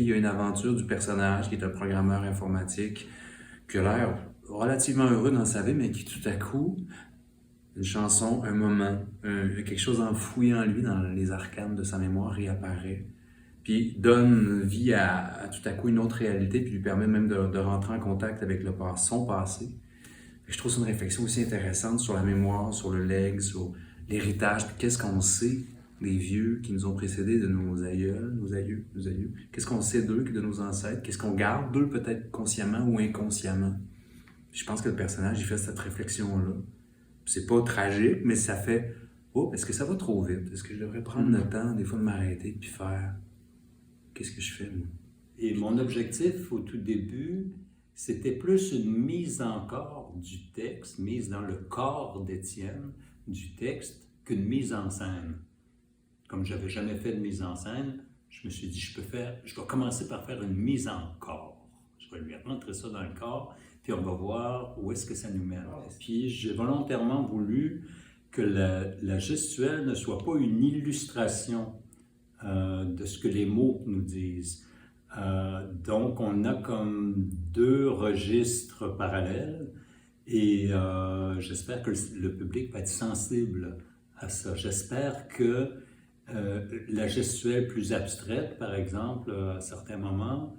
Il y a une aventure du personnage qui est un programmeur informatique qui a l'air relativement heureux dans sa vie, mais qui tout à coup, une chanson, un moment, quelque chose enfoui en lui dans les arcanes de sa mémoire réapparaît, puis donne vie à tout à coup une autre réalité, puis lui permet même de rentrer en contact avec son passé. Je trouve que c'est une réflexion aussi intéressante sur la mémoire, sur le legs, sur l'héritage, puis qu'est-ce qu'on sait des vieux qui nous ont précédés, de nos aïeuls, nos aïeux, nos aïeux. Qu'est-ce qu'on sait d'eux, de nos ancêtres? Qu'est-ce qu'on garde d'eux, peut-être consciemment ou inconsciemment? Puis je pense que le personnage, il fait cette réflexion-là. C'est pas tragique, mais ça fait « Oh, est-ce que ça va trop vite? Est-ce que je devrais prendre le temps, des fois, de m'arrêter puis faire qu'est-ce que je fais, moi? » Et mon objectif, au tout début, c'était plus une mise en corps du texte, mise dans le corps d'Étienne, du texte, qu'une mise en scène. Comme je n'avais jamais fait de mise en scène, je me suis dit, je vais commencer par faire une mise en corps. Je vais lui rentrer ça dans le corps, puis on va voir où est-ce que ça nous mène. Puis j'ai volontairement voulu que la gestuelle ne soit pas une illustration de ce que les mots nous disent. Donc on a comme deux registres parallèles et j'espère que le public va être sensible à ça. J'espère que la gestuelle plus abstraite, par exemple, à certains moments,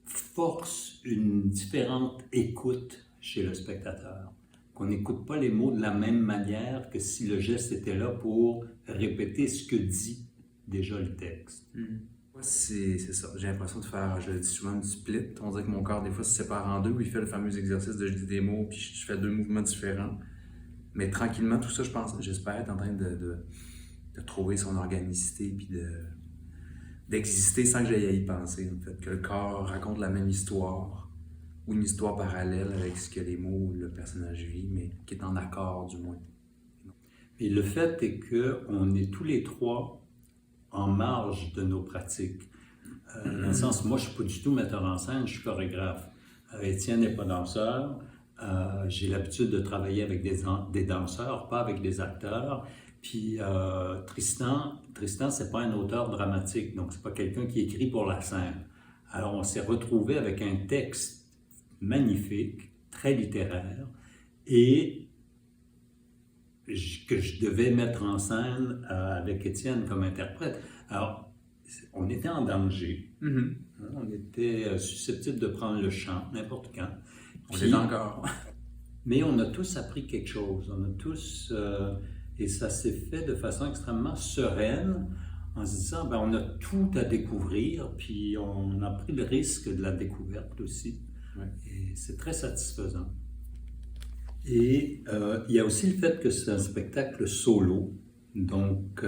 force une différente écoute chez le spectateur. Qu'on n'écoute pas les mots de la même manière que si le geste était là pour répéter ce que dit déjà le texte. C'est ça. J'ai l'impression de faire, je le dis souvent, du split. On dirait que mon corps, des fois, se sépare en deux, où il fait le fameux exercice de je dis des mots, puis je fais deux mouvements différents. Mais tranquillement, tout ça, je pense, j'espère être en train de trouver son organicité, puis d'exister sans que j'aille à y penser, en fait. Que le corps raconte la même histoire, ou une histoire parallèle avec ce que les mots ou le personnage vit, mais qui est en accord, du moins. Et le fait est qu'on est tous les trois en marge de nos pratiques. Dans le sens, moi, je ne suis pas du tout metteur en scène, je suis chorégraphe. Étienne n'est pas danseur. J'ai l'habitude de travailler avec des danseurs, pas avec des acteurs. Puis Tristan, c'est pas un auteur dramatique, donc c'est pas quelqu'un qui écrit pour la scène. Alors on s'est retrouvé avec un texte magnifique, très littéraire, et que je devais mettre en scène avec Étienne comme interprète. Alors, on était en danger. On était susceptible de prendre le champ, n'importe quand. On l'est encore. Mais on a tous appris quelque chose. On a tous... et ça s'est fait de façon extrêmement sereine, en se disant, ben, on a tout à découvrir, puis on a pris le risque de la découverte aussi. Ouais. Et c'est très satisfaisant. Et il y a aussi le fait que c'est un spectacle solo, donc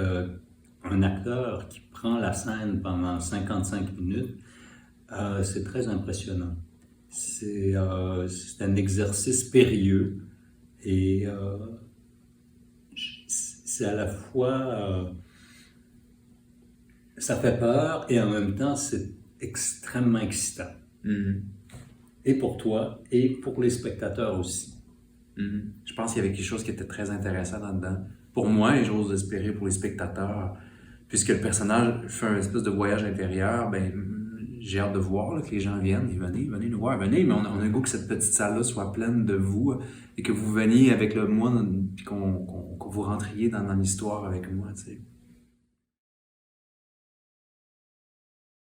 un acteur qui prend la scène pendant 55 minutes, c'est très impressionnant. C'est un exercice périlleux et c'est à la fois, ça fait peur et en même temps c'est extrêmement excitant. Et pour toi et pour les spectateurs aussi. Je pense qu'il y avait quelque chose qui était très intéressant là-dedans. Pour moi, et j'ose espérer pour les spectateurs, puisque le personnage fait un espèce de voyage intérieur, ben, j'ai hâte de voir là, que les gens viennent. Et venez nous voir, venez, mais on a un goût que cette petite salle-là soit pleine de vous et que vous veniez avec moi, puis qu'on vous rentriez dans l'histoire avec moi, tu sais.